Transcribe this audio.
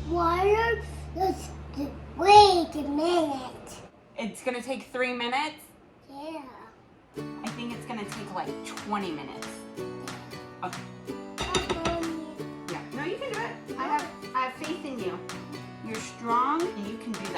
water. Just wait a minute. It's gonna take 3 minutes? Yeah. I think it's gonna take like 20 minutes. Okay. Yeah. No, you can do it. I have faith in you. You're strong and you can do